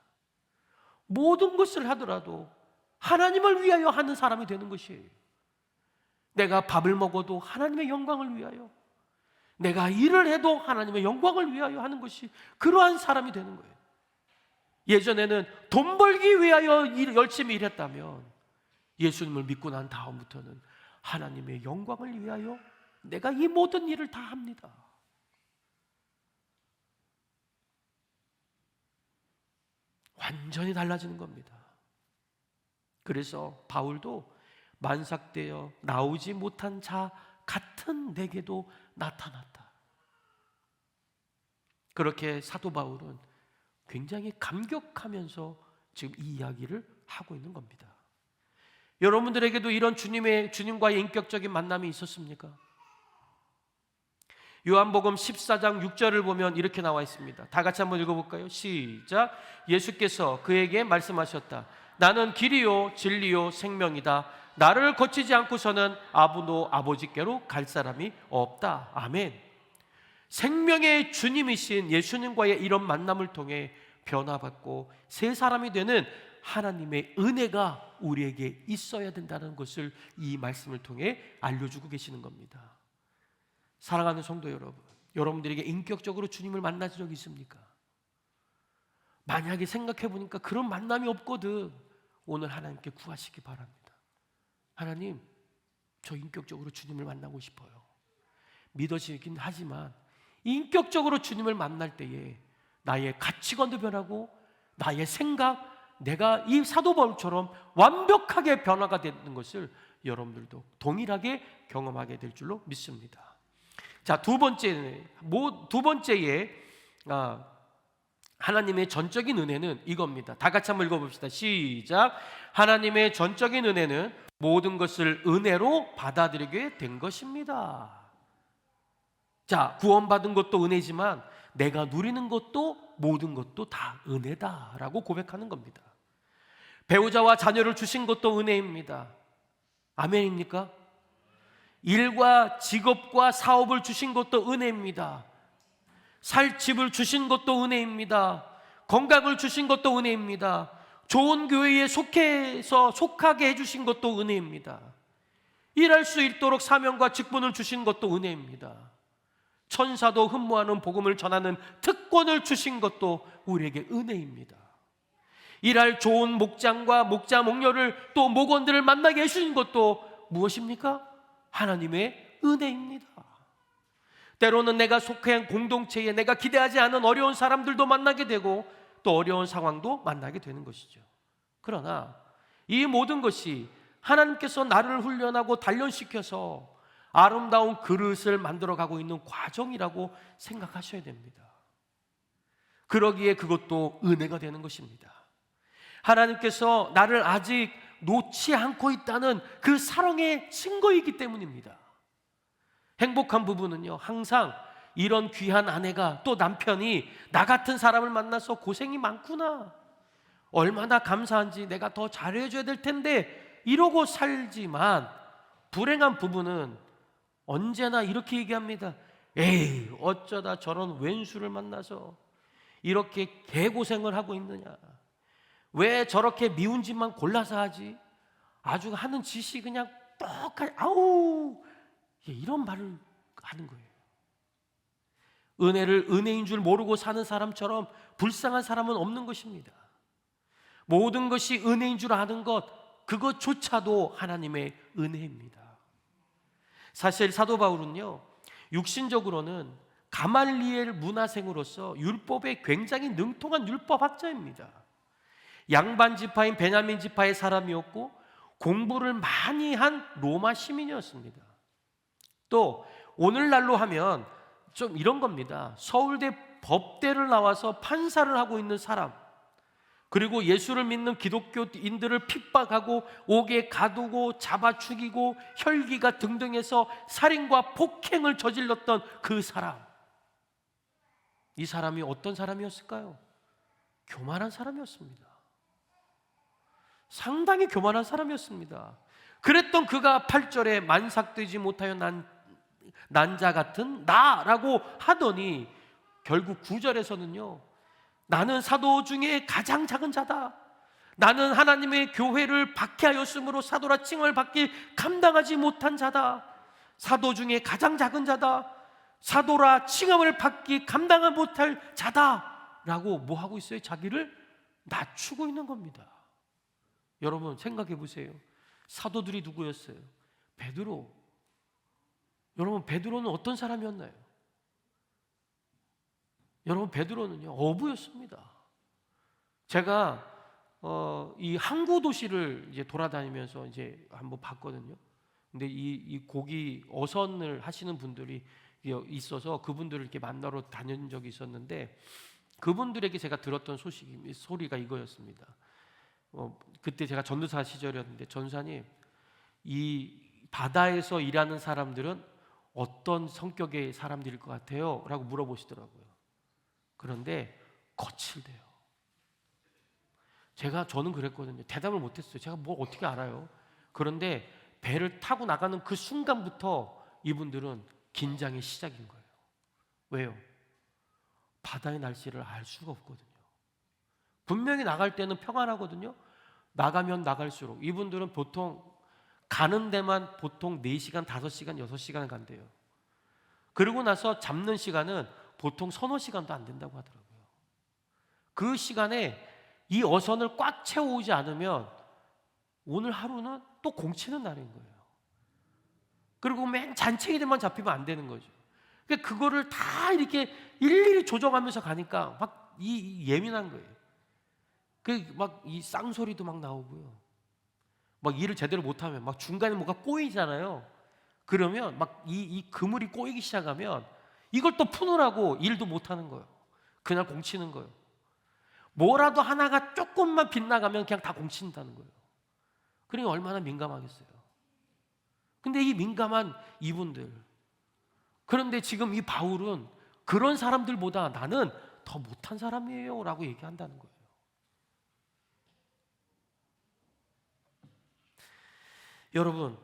모든 것을 하더라도 하나님을 위하여 하는 사람이 되는 것이에요. 내가 밥을 먹어도 하나님의 영광을 위하여, 내가 일을 해도 하나님의 영광을 위하여 하는 것이 그러한 사람이 되는 거예요. 예전에는 돈 벌기 위하여 열심히 일했다면 예수님을 믿고 난 다음부터는 하나님의 영광을 위하여 내가 이 모든 일을 다 합니다. 완전히 달라지는 겁니다. 그래서 바울도 만삭되어 나오지 못한 자 같은 내게도 나타났다. 그렇게 사도 바울은 굉장히 감격하면서 지금 이 이야기를 하고 있는 겁니다. 여러분들에게도 이런 주님과의 인격적인 만남이 있었습니까? 요한복음 14장 6절을 보면 이렇게 나와 있습니다. 다 같이 한번 읽어볼까요? 시작. 예수께서 그에게 말씀하셨다. 나는 길이요 진리요 생명이다. 나를 거치지 않고서는 아버지께로 갈 사람이 없다. 아멘. 생명의 주님이신 예수님과의 이런 만남을 통해 변화받고 새 사람이 되는 하나님의 은혜가 우리에게 있어야 된다는 것을 이 말씀을 통해 알려주고 계시는 겁니다. 사랑하는 성도 여러분, 여러분들에게 인격적으로 주님을 만나신 적이 있습니까? 만약에 생각해 보니까 그런 만남이 없거든, 오늘 하나님께 구하시기 바랍니다. 하나님, 저 인격적으로 주님을 만나고 싶어요. 믿어지긴 하지만 인격적으로 주님을 만날 때에 나의 가치관도 변하고 나의 생각, 내가 이 사도 바울처럼 완벽하게 변화가 되는 것을 여러분들도 동일하게 경험하게 될 줄로 믿습니다. 자, 두 번째에 하나님의 전적인 은혜는 이겁니다. 다 같이 한번 읽어봅시다. 시작. 하나님의 전적인 은혜는 모든 것을 은혜로 받아들이게 된 것입니다. 자, 구원받은 것도 은혜지만 내가 누리는 것도 모든 것도 다 은혜다라고 고백하는 겁니다. 배우자와 자녀를 주신 것도 은혜입니다. 아멘입니까? 일과 직업과 사업을 주신 것도 은혜입니다. 살 집을 주신 것도 은혜입니다. 건강을 주신 것도 은혜입니다. 좋은 교회에 속하게 해주신 것도 은혜입니다. 일할 수 있도록 사명과 직분을 주신 것도 은혜입니다. 천사도 흠모하는 복음을 전하는 특권을 주신 것도 우리에게 은혜입니다. 일할 좋은 목장과 목자 목녀를 또 목원들을 만나게 해주신 것도 무엇입니까? 하나님의 은혜입니다. 때로는 내가 속한 공동체에 내가 기대하지 않은 어려운 사람들도 만나게 되고 또 어려운 상황도 만나게 되는 것이죠. 그러나 이 모든 것이 하나님께서 나를 훈련하고 단련시켜서 아름다운 그릇을 만들어가고 있는 과정이라고 생각하셔야 됩니다. 그러기에 그것도 은혜가 되는 것입니다. 하나님께서 나를 아직 놓지 않고 있다는 그 사랑의 증거이기 때문입니다. 행복한 부부는요, 항상 이런 귀한 아내가 또 남편이 나 같은 사람을 만나서 고생이 많구나, 얼마나 감사한지 내가 더 잘해줘야 될 텐데 이러고 살지만, 불행한 부부는 언제나 이렇게 얘기합니다. 에이, 어쩌다 저런 왼수를 만나서 이렇게 개고생을 하고 있느냐, 왜 저렇게 미운 짓만 골라서 하지, 아주 하는 짓이 그냥 똑같이 아우, 이런 말을 하는 거예요. 은혜를 은혜인 줄 모르고 사는 사람처럼 불쌍한 사람은 없는 것입니다. 모든 것이 은혜인 줄 아는 것, 그것조차도 하나님의 은혜입니다. 사실 사도 바울은요, 육신적으로는 가말리엘 문화생으로서 율법에 굉장히 능통한 율법학자입니다. 양반 지파인 베냐민 지파의 사람이었고 공부를 많이 한 로마 시민이었습니다. 또 오늘날로 하면 좀 이런 겁니다. 서울대 법대를 나와서 판사를 하고 있는 사람, 그리고 예수를 믿는 기독교인들을 핍박하고 옥에 가두고 잡아 죽이고 혈기가 등등해서 살인과 폭행을 저질렀던 그 사람, 이 사람이 어떤 사람이었을까요? 교만한 사람이었습니다. 상당히 교만한 사람이었습니다. 그랬던 그가 8절에 만삭되지 못하여 난 자 같은 나라고 하더니 결국 9절에서는요, 나는 사도 중에 가장 작은 자다, 나는 하나님의 교회를 박해하였으므로 사도라 칭을 받기 감당하지 못한 자다, 사도 중에 가장 작은 자다, 사도라 칭함을 받기 감당하지 못할 자다 라고 뭐 하고 있어요? 자기를 낮추고 있는 겁니다. 여러분 생각해 보세요. 사도들이 누구였어요? 베드로. 여러분 베드로는 어떤 사람이었나요? 여러분 베드로는요, 어부였습니다. 제가 이 항구 도시를 이제 돌아다니면서 이제 한번 봤거든요. 근데 이 고기 어선을 하시는 분들이 있어서 그분들을 이렇게 만나러 다닌 적이 있었는데, 그분들에게 제가 들었던 소리가 이거였습니다. 그때 제가 전도사 시절이었는데, 전도사님, 이 바다에서 일하는 사람들은 어떤 성격의 사람들일 것 같아요? 라고 물어보시더라고요. 그런데 거칠대요. 저는 그랬거든요. 대답을 못했어요. 제가 뭘 어떻게 알아요? 그런데 배를 타고 나가는 그 순간부터 이분들은 긴장의 시작인 거예요. 왜요? 바다의 날씨를 알 수가 없거든요. 분명히 나갈 때는 평안하거든요. 나가면 나갈수록 이분들은 보통 가는 데만 보통 4시간, 5시간, 6시간 간대요. 그러고 나서 잡는 시간은 보통 서너 시간도 안 된다고 하더라고요. 그 시간에 이 어선을 꽉 채워오지 않으면 오늘 하루는 또 공치는 날인 거예요. 그리고 맨 잔챙이들만 잡히면 안 되는 거죠. 그러니까 그거를 다 이렇게 일일이 조정하면서 가니까 막 이 예민한 거예요. 그 막 이 쌍소리도 막 나오고요. 막 일을 제대로 못하면 막 중간에 뭐가 꼬이잖아요. 그러면 막 이 그물이 꼬이기 시작하면 이걸 또 푸느라고 일도 못하는 거예요. 그날 공치는 거예요. 뭐라도 하나가 조금만 빗나가면 그냥 다 공친다는 거예요. 그러니까 얼마나 민감하겠어요. 근데 이 민감한 이분들, 그런데 지금 이 바울은 그런 사람들보다 나는 더 못한 사람이에요 라고 얘기한다는 거예요. 여러분,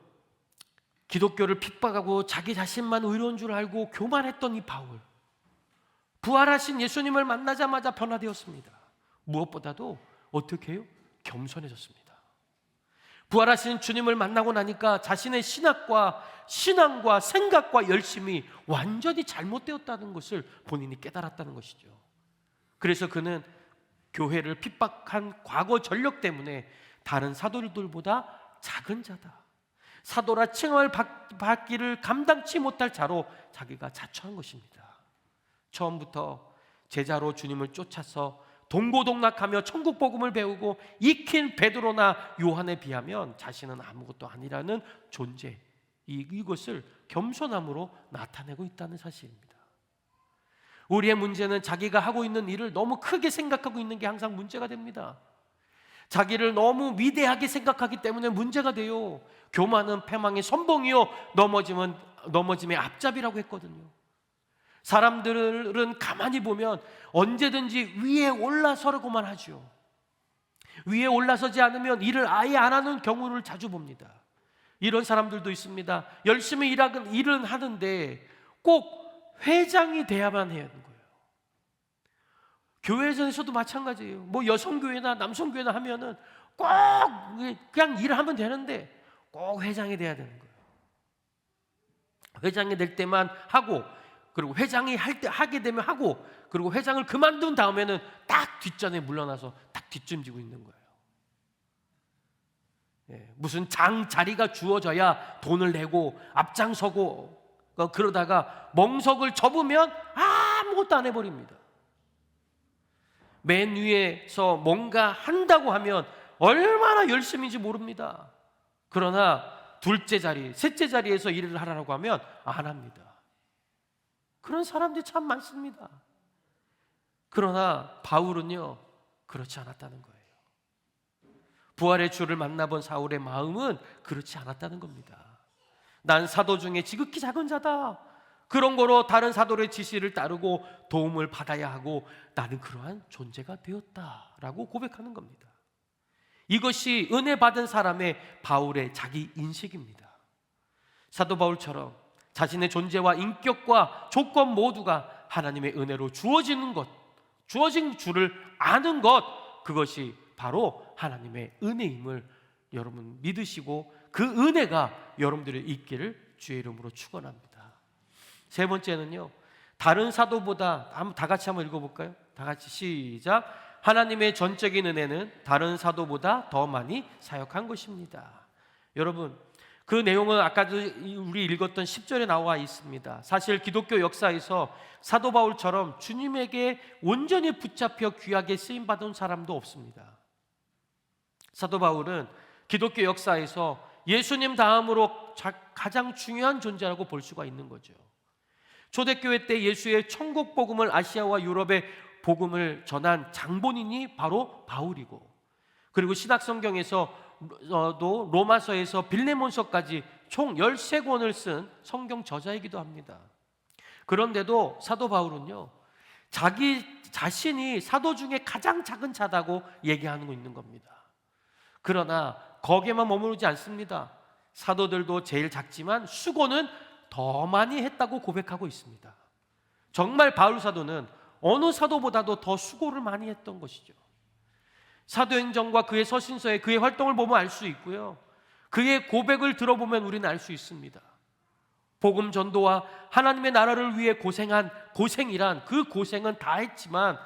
기독교를 핍박하고 자기 자신만 의로운 줄 알고 교만했던 이 바울, 부활하신 예수님을 만나자마자 변화되었습니다. 무엇보다도 어떻게 해요? 겸손해졌습니다. 부활하신 주님을 만나고 나니까 자신의 신앙과 생각과 열심이 완전히 잘못되었다는 것을 본인이 깨달았다는 것이죠. 그래서 그는 교회를 핍박한 과거 전력 때문에 다른 사도들보다 작은 자다, 사도라 칭함을 받기를 감당치 못할 자로 자기가 자처한 것입니다. 처음부터 제자로 주님을 쫓아서 동고동락하며 천국 복음을 배우고 익힌 베드로나 요한에 비하면 자신은 아무것도 아니라는 존재, 이것을 겸손함으로 나타내고 있다는 사실입니다. 우리의 문제는 자기가 하고 있는 일을 너무 크게 생각하고 있는 게 항상 문제가 됩니다. 자기를 너무 위대하게 생각하기 때문에 문제가 돼요. 교만은 패망의 선봉이요 넘어짐의 앞잡이라고 했거든요. 사람들은 가만히 보면 언제든지 위에 올라서려고만 하죠. 위에 올라서지 않으면 일을 아예 안 하는 경우를 자주 봅니다. 이런 사람들도 있습니다. 열심히 일은 하는데 꼭 회장이 돼야만 해야 하는 거예요. 교회에서도 마찬가지예요. 뭐 여성교회나 남성교회나 하면은 꼭 그냥 일을 하면 되는데 꼭 회장이 돼야 되는 거예요. 회장이 될 때만 하고, 그리고 회장이 하게 되면 하고, 그리고 회장을 그만둔 다음에는 딱 뒷전에 물러나서 딱 뒷짐지고 있는 거예요. 무슨 자리가 주어져야 돈을 내고 앞장서고, 그러다가 멍석을 접으면 아무것도 안 해버립니다. 맨 위에서 뭔가 한다고 하면 얼마나 열심인지 모릅니다. 그러나 둘째 자리, 셋째 자리에서 일을 하라고 하면 안 합니다. 그런 사람들이 참 많습니다. 그러나 바울은요, 그렇지 않았다는 거예요. 부활의 주를 만나본 사울의 마음은 그렇지 않았다는 겁니다. 난 사도 중에 지극히 작은 자다. 그런 거로 다른 사도의 지시를 따르고 도움을 받아야 하고 나는 그러한 존재가 되었다라고 고백하는 겁니다. 이것이 은혜 받은 사람의 바울의 자기 인식입니다. 사도 바울처럼 자신의 존재와 인격과 조건 모두가 하나님의 은혜로 주어진 줄을 아는 것, 그것이 바로 하나님의 은혜임을 여러분 믿으시고 그 은혜가 여러분들의 있기를 주의 이름으로 축원합니다. 세 번째는요, 다른 사도보다, 다 같이 한번 읽어볼까요? 다 같이 시작. 하나님의 전적인 은혜는 다른 사도보다 더 많이 사역한 것입니다. 여러분, 그 내용은 아까도 우리 읽었던 10절에 나와 있습니다. 사실 기독교 역사에서 사도 바울처럼 주님에게 온전히 붙잡혀 귀하게 쓰임받은 사람도 없습니다. 사도 바울은 기독교 역사에서 예수님 다음으로 가장 중요한 존재라고 볼 수가 있는 거죠. 초대교회 때 예수의 천국 복음을 아시아와 유럽에 복음을 전한 장본인이 바로 바울이고, 그리고 신약성경에서도 로마서에서 빌레몬서까지 총 13권을 쓴 성경 저자이기도 합니다. 그런데도 사도 바울은요, 자기 자신이 사도 중에 가장 작은 자다고 얘기하고 있는 겁니다. 그러나 거기에만 머무르지 않습니다. 사도들도 제일 작지만 수고는 더 많이 했다고 고백하고 있습니다. 정말 바울 사도는 어느 사도보다도 더 수고를 많이 했던 것이죠. 사도행전과 그의 서신서에 그의 활동을 보면 알 수 있고요, 그의 고백을 들어보면 우리는 알 수 있습니다. 복음 전도와 하나님의 나라를 위해 고생이란 그 고생은 다 했지만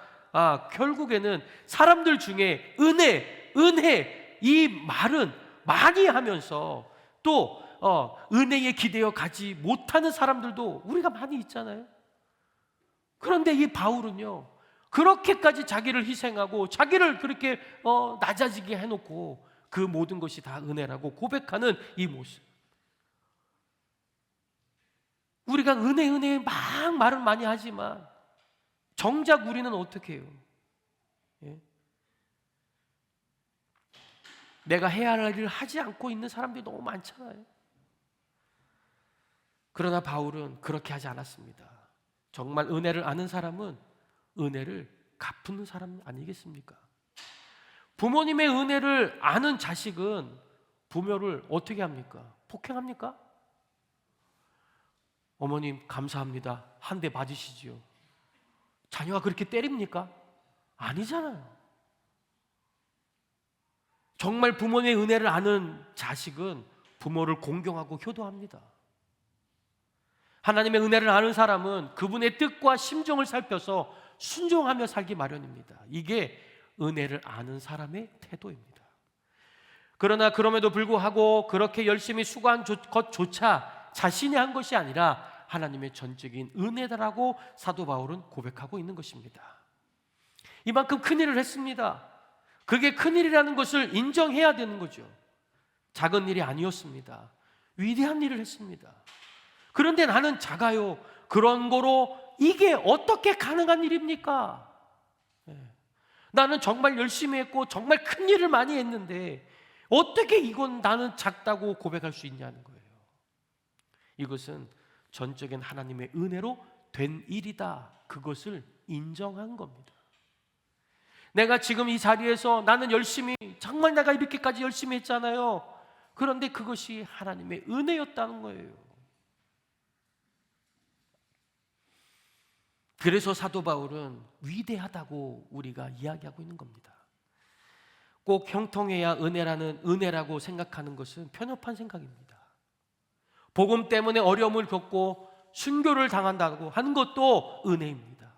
결국에는 사람들 중에 은혜 이 말은 많이 하면서 또 은혜에 기대어 가지 못하는 사람들도 우리가 많이 있잖아요. 그런데 이 바울은요, 그렇게까지 자기를 희생하고 자기를 그렇게 낮아지게 해놓고 그 모든 것이 다 은혜라고 고백하는 이 모습, 우리가 은혜 막 말은 많이 하지만 정작 우리는 어떻게 해요? 예? 내가 해야 할 일을 하지 않고 있는 사람들이 너무 많잖아요. 그러나 바울은 그렇게 하지 않았습니다. 정말 은혜를 아는 사람은 은혜를 갚는 사람 아니겠습니까? 부모님의 은혜를 아는 자식은 부모를 어떻게 합니까? 폭행합니까? 어머님 감사합니다. 한 대 맞으시지요. 자녀가 그렇게 때립니까? 아니잖아요. 정말 부모님의 은혜를 아는 자식은 부모를 공경하고 효도합니다. 하나님의 은혜를 아는 사람은 그분의 뜻과 심정을 살펴서 순종하며 살기 마련입니다. 이게 은혜를 아는 사람의 태도입니다. 그러나 그럼에도 불구하고 그렇게 열심히 수고한 것조차 자신이 한 것이 아니라 하나님의 전적인 은혜다라고 사도 바울은 고백하고 있는 것입니다. 이만큼 큰일을 했습니다. 그게 큰일이라는 것을 인정해야 되는 거죠. 작은 일이 아니었습니다. 위대한 일을 했습니다. 그런데 나는 작아요. 그런 거로 이게 어떻게 가능한 일입니까? 나는 정말 열심히 했고 정말 큰 일을 많이 했는데 어떻게 이건 나는 작다고 고백할 수 있냐는 거예요. 이것은 전적인 하나님의 은혜로 된 일이다. 그것을 인정한 겁니다. 내가 지금 이 자리에서 나는 열심히, 정말 내가 이렇게까지 열심히 했잖아요. 그런데 그것이 하나님의 은혜였다는 거예요. 그래서 사도 바울은 위대하다고 우리가 이야기하고 있는 겁니다. 꼭 형통해야 은혜라고 생각하는 것은 편협한 생각입니다. 복음 때문에 어려움을 겪고 순교를 당한다고 하는 것도 은혜입니다.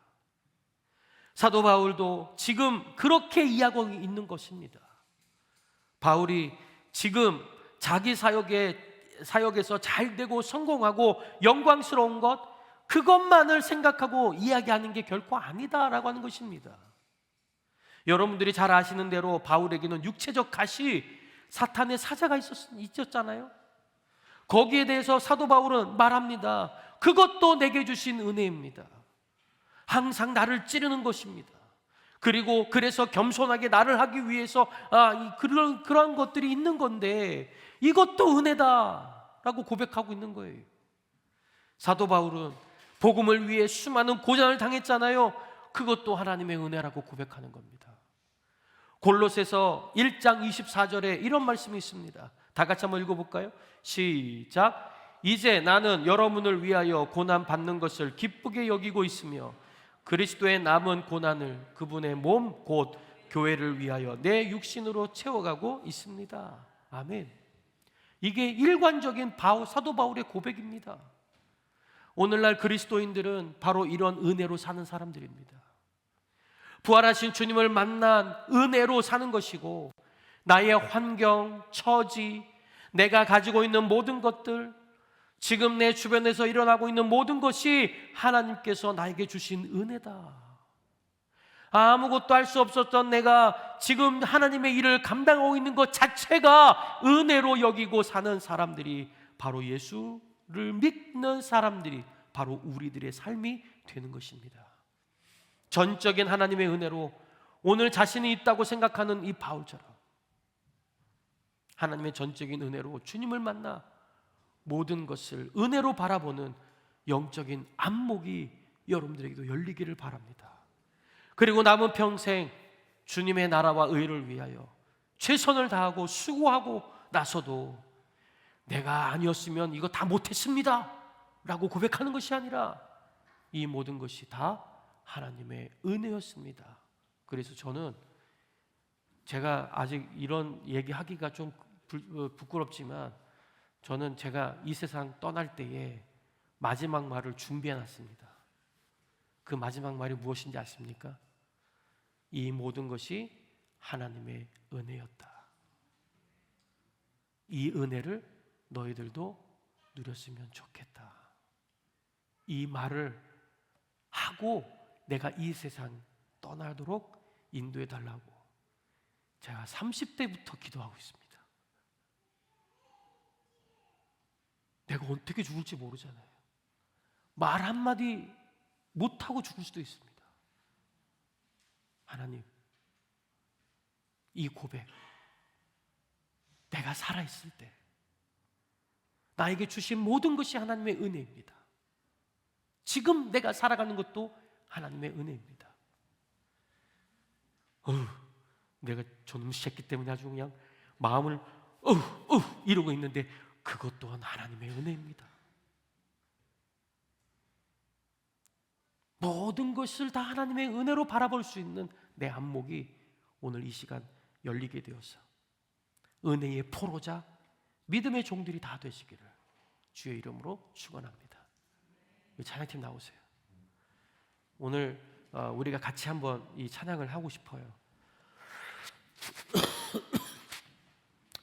사도 바울도 지금 그렇게 이야기하고 있는 것입니다. 바울이 지금 자기 사역에서 잘 되고 성공하고 영광스러운 것, 그것만을 생각하고 이야기하는 게 결코 아니다라고 하는 것입니다. 여러분들이 잘 아시는 대로 바울에게는 육체적 가시, 사탄의 사자가 있었잖아요. 거기에 대해서 사도 바울은 말합니다. 그것도 내게 주신 은혜입니다. 항상 나를 찌르는 것입니다. 그리고 그래서 겸손하게 나를 하기 위해서 그런 것들이 있는 건데 이것도 은혜다라고 고백하고 있는 거예요. 사도 바울은 복음을 위해 수많은 고난을 당했잖아요. 그것도 하나님의 은혜라고 고백하는 겁니다. 골로새서 1장 24절에 이런 말씀이 있습니다. 다 같이 한번 읽어볼까요? 시작. 이제 나는 여러분을 위하여 고난 받는 것을 기쁘게 여기고 있으며 그리스도의 남은 고난을 그분의 몸 곧 교회를 위하여 내 육신으로 채워가고 있습니다. 아멘. 이게 일관적인 사도 바울의 고백입니다. 오늘날 그리스도인들은 바로 이런 은혜로 사는 사람들입니다. 부활하신 주님을 만난 은혜로 사는 것이고 나의 환경, 처지, 내가 가지고 있는 모든 것들, 지금 내 주변에서 일어나고 있는 모든 것이 하나님께서 나에게 주신 은혜다. 아무것도 할 수 없었던 내가 지금 하나님의 일을 감당하고 있는 것 자체가 은혜로 여기고 사는 사람들이 바로 예수를 믿는 사람들이 바로 우리들의 삶이 되는 것입니다. 전적인 하나님의 은혜로 오늘 자신이 있다고 생각하는 이 바울처럼 하나님의 전적인 은혜로 주님을 만나 모든 것을 은혜로 바라보는 영적인 안목이 여러분들에게도 열리기를 바랍니다. 그리고 남은 평생 주님의 나라와 의를 위하여 최선을 다하고 수고하고 나서도 내가 아니었으면 이거 다 못했습니다 라고 고백하는 것이 아니라 이 모든 것이 다 하나님의 은혜였습니다. 그래서 저는 제가 아직 이런 얘기하기가 좀 부끄럽지만 저는 제가 이 세상 떠날 때에 마지막 말을 준비해 놨습니다. 그 마지막 말이 무엇인지 아십니까? 이 모든 것이 하나님의 은혜였다. 이 은혜를 너희들도 누렸으면 좋겠다. 이 말을 하고 내가 이 세상 떠나도록 인도해 달라고 제가 30대부터 기도하고 있습니다. 내가 어떻게 죽을지 모르잖아요. 말 한마디 못하고 죽을 수도 있습니다. 하나님, 이 고백, 내가 살아있을 때 나에게 주신 모든 것이 하나님의 은혜입니다. 지금 내가 살아가는 것도 하나님의 은혜입니다. 내가 저놈 새끼 때문에 아주 그냥 마음을 이러고 있는데 그것 또한 하나님의 은혜입니다. 모든 것을 다 하나님의 은혜로 바라볼 수 있는 내 안목이 오늘 이 시간 열리게 되어서 은혜의 포로자, 믿음의 종들이 다 되시기를 주의 이름으로 축원합니다. 찬양팀 나오세요. 오늘 우리가 같이 한번 이 찬양을 하고 싶어요.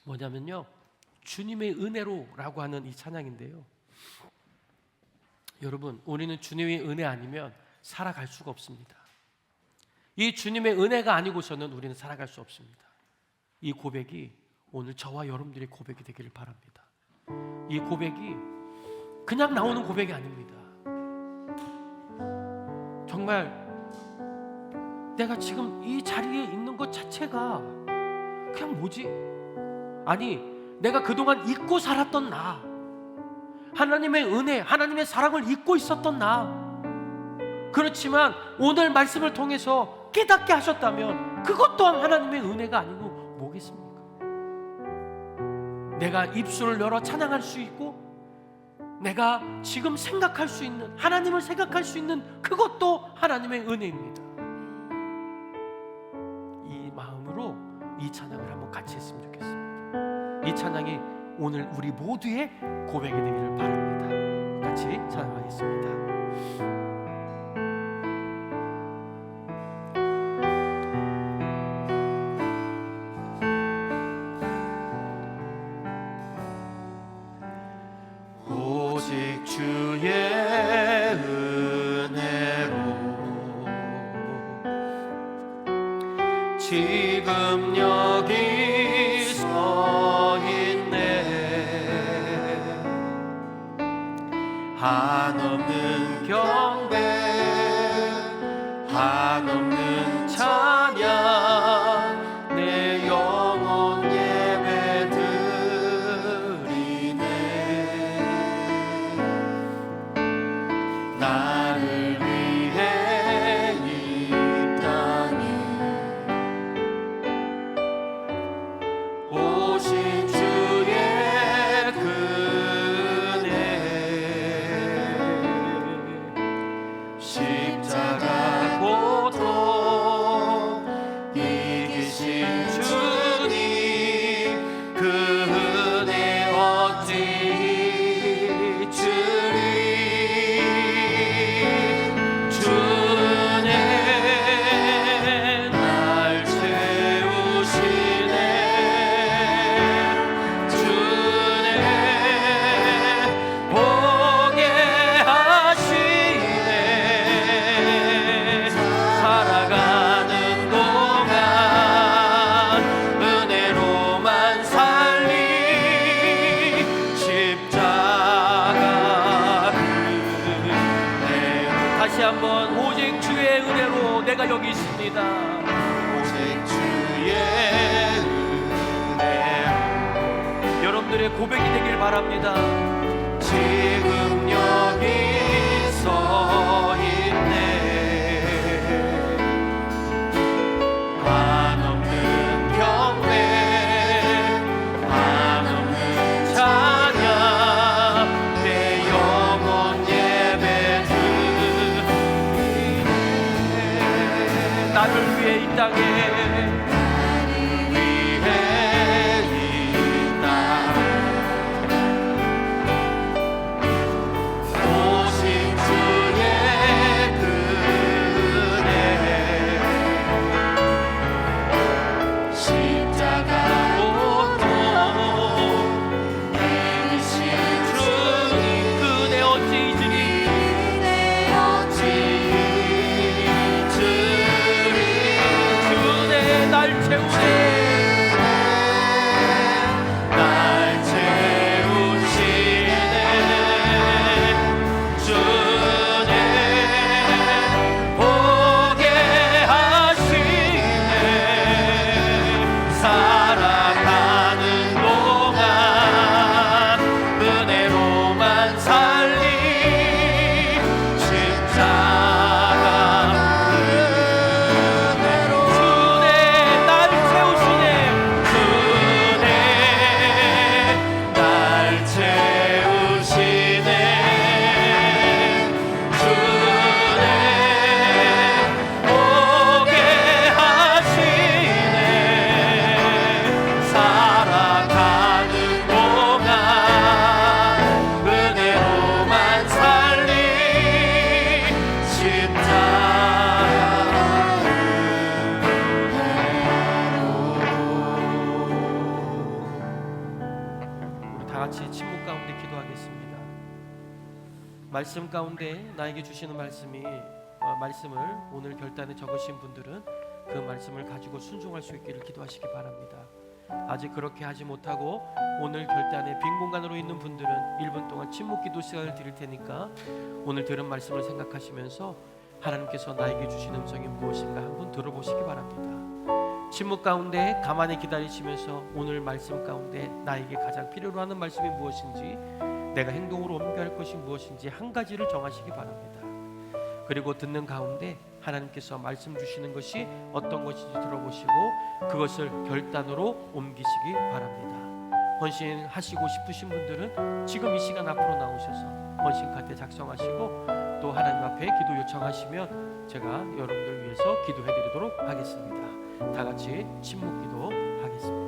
뭐냐면요, 주님의 은혜로라고 하는 이 찬양인데요, 여러분, 우리는 주님의 은혜 아니면 살아갈 수가 없습니다. 이 주님의 은혜가 아니고서는 우리는 살아갈 수 없습니다. 이 고백이 오늘 저와 여러분들의 고백이 되기를 바랍니다. 이 고백이 그냥 나오는 고백이 아닙니다. 정말 내가 지금 이 자리에 있는 것 자체가 그냥 뭐지? 아니, 내가 그동안 잊고 살았던 나, 하나님의 은혜, 하나님의 사랑을 잊고 있었던 나, 그렇지만 오늘 말씀을 통해서 깨닫게 하셨다면 그것 또한 하나님의 은혜가 아니고 뭐겠습니까? 내가 입술을 열어 찬양할 수 있고 내가 지금 생각할 수 있는, 하나님을 생각할 수 있는 그것도 하나님의 은혜입니다. 이 마음으로 이 찬양을 한번 같이 했으면 좋겠습니다. 이 찬양이 오늘 우리 모두의 고백이 되기를 바랍니다. 같이 찬양하겠습니다. 오직 주의 은혜로 지금 여기 서 있네. 한없는 경배, 한없는 찬양, 내 영혼 예배 드리네. 나를 위해 이 땅에 오신 주의 은혜, 십자가 고통 이기신 주님, 그 은혜 어찌 잊으리. 주네 날 채우시네. 주네 보게 하시네. 살아가는 동안 은혜로만 살리. 십자가 은혜로. 다시 한번, 오직 주의 은혜로 내가 여기 있습니다. 오직 주의 은혜로. 여러분들의 고백이 되길 바랍니다. 지금 여기 서 있네. 한없는 경배, 한없는 찬양, 내 영혼 예배 드리네. 나를 위해 이 땅에, 나를 위해 이 땅 오신 주의 은혜, 십자가 고통 이기신 주님, 그 은혜 어찌 잊으리. 주의 다 같이 침묵 가운데 기도하겠습니다. 말씀 가운데 나에게 주시는 말씀을 오늘 결단에 적으신 분들은 그 말씀을 가지고 순종할 수 있기를 기도하시기 바랍니다. 아직 그렇게 하지 못하고 오늘 결단에 빈 공간으로 있는 분들은 1분 동안 침묵 기도 시간을 드릴 테니까 오늘 들은 말씀을 생각하시면서 하나님께서 나에게 주신 음성이 무엇인가 한번 들어보시기 바랍니다. 침묵 가운데 가만히 기다리시면서 오늘 말씀 가운데 나에게 가장 필요로 하는 말씀이 무엇인지, 내가 행동으로 옮겨야 할 것이 무엇인지 한 가지를 정하시기 바랍니다. 그리고 듣는 가운데 하나님께서 말씀 주시는 것이 어떤 것인지 들어보시고 그것을 결단으로 옮기시기 바랍니다. 헌신하시고 싶으신 분들은 지금 이 시간 앞으로 나오셔서 헌신 카드 작성하시고 또 하나님 앞에 기도 요청하시면 제가 여러분들 위해서 기도해드리도록 하겠습니다. 다 같이 침묵 기도 하겠습니다.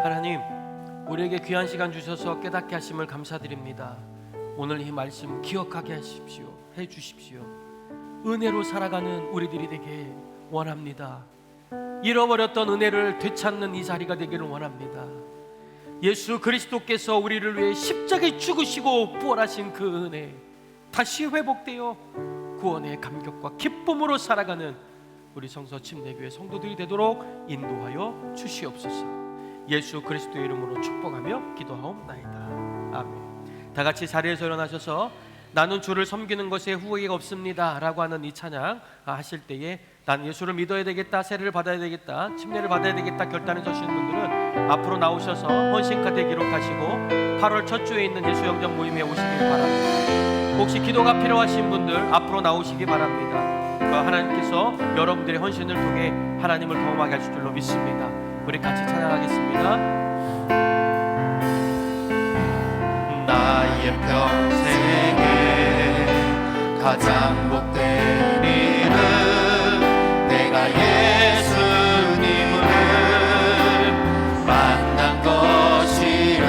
하나님, 우리에게 귀한 시간 주셔서 깨닫게 하심을 감사드립니다. 오늘 이 말씀 기억하게 하십시오. 해주십시오. 은혜로 살아가는 우리들이 되게 원합니다. 잃어버렸던 은혜를 되찾는 이 자리가 되기를 원합니다. 예수 그리스도께서 우리를 위해 십자가에 죽으시고 부활하신 그 은혜 다시 회복되어 구원의 감격과 기쁨으로 살아가는 우리 성서 침례교회 성도들이 되도록 인도하여 주시옵소서. 예수 그리스도의 이름으로 축복하며 기도하옵나이다. 아멘. 다 같이 자리에서 일어나셔서 나는 주를 섬기는 것에 후회가 없습니다 라고 하는 이 찬양 하실 때에 난 예수를 믿어야 되겠다, 세례를 받아야 되겠다, 침례를 받아야 되겠다 결단을 하시는 분들은 앞으로 나오셔서 헌신카드에 기록하시고 8월 첫 주에 있는 예수 영접 모임에 오시길 바랍니다. 혹시 기도가 필요하신 분들 앞으로 나오시기 바랍니다. 하나님께서 여러분들의 헌신을 통해 하나님을 경험하게 하실 줄로 믿습니다. 우리 같이 찬양하겠습니다. 나의 평생에 가장 복된 일은 내가 예수님을 만난 것이라.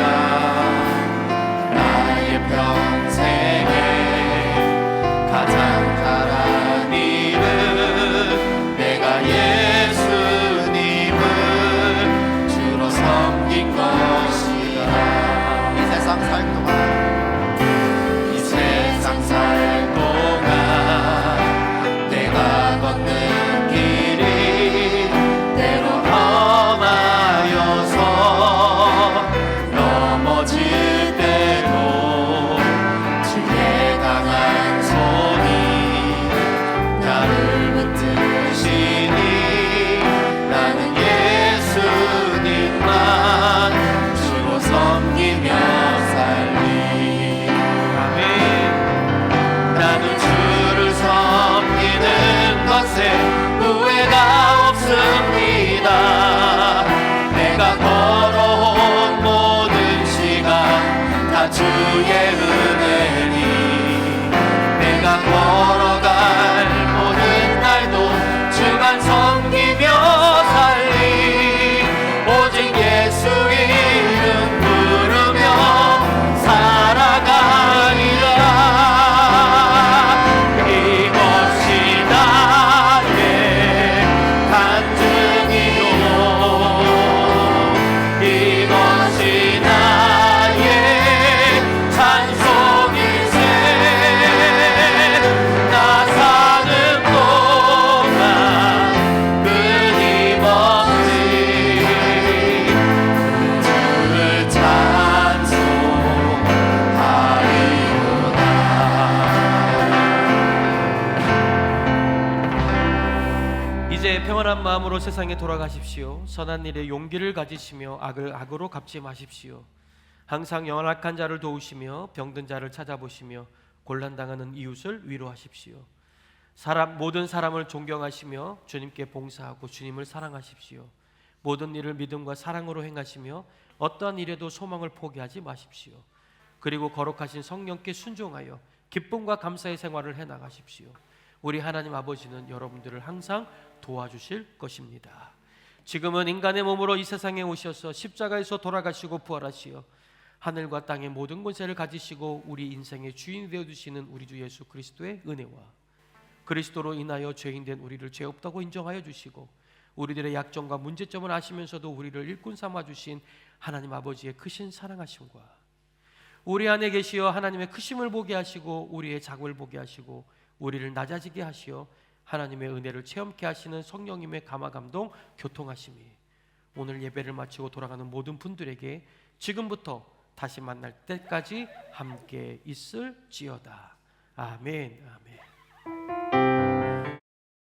나의 평생에 가장 잘한 일은 내가 예수님을 주로 섬긴 것이라. 이 세상 살 동안 내가 걷는 길이 때로 험하여서 넘어질 때도 주의 강한 손이 나를 붙드시니 나는 예수님만 주로 섬기며 살리. 아멘. 나는 주를 섬기는 것에 후회가 없습니다. 내가 걸어온 모든 시간 다 주의 은혜니 내가 걸어갈 모든 날도 주만 섬기며 살리. 오직 예수 이름 부르며 살아가리라. 이것이 나의 간증이요 이것이 나의 찬송일세. 나 사는 동안 끊임없이 주를 찬송하리로다. 이제 평안한 마음으로 세상에 돌아가십시오. 선한 일에 용기를 가지시며 악을 악으로 갚지 마십시오. 항상 연약한 자를 도우시며 병든 자를 찾아보시며 곤란당하는 이웃을 위로하십시오. 모든 사람을 존경하시며 주님께 봉사하고 주님을 사랑하십시오. 모든 일을 믿음과 사랑으로 행하시며 어떠한 일에도 소망을 포기하지 마십시오. 그리고 거룩하신 성령께 순종하여 기쁨과 감사의 생활을 해나가십시오. 우리 하나님 아버지는 여러분들을 항상 도와주실 것입니다. 지금은 인간의 몸으로 이 세상에 오셔서 십자가에서 돌아가시고 부활하시어 하늘과 땅의 모든 권세를 가지시고 우리 인생의 주인이 되어주시는 우리 주 예수 그리스도의 은혜와 그리스도로 인하여 죄인된 우리를 죄 없다고 인정하여 주시고 우리들의 약점과 문제점을 아시면서도 우리를 일꾼 삼아 주신 하나님 아버지의 크신 사랑하심과 우리 안에 계시어 하나님의 크심을 보게 하시고 우리의 작업을 보게 하시고 우리를 낮아지게 하시어 하나님의 은혜를 체험케 하시는 성령님의 감화감동 교통하심이 오늘 예배를 마치고 돌아가는 모든 분들에게 지금부터 다시 만날 때까지 함께 있을지어다. 아멘. 아멘.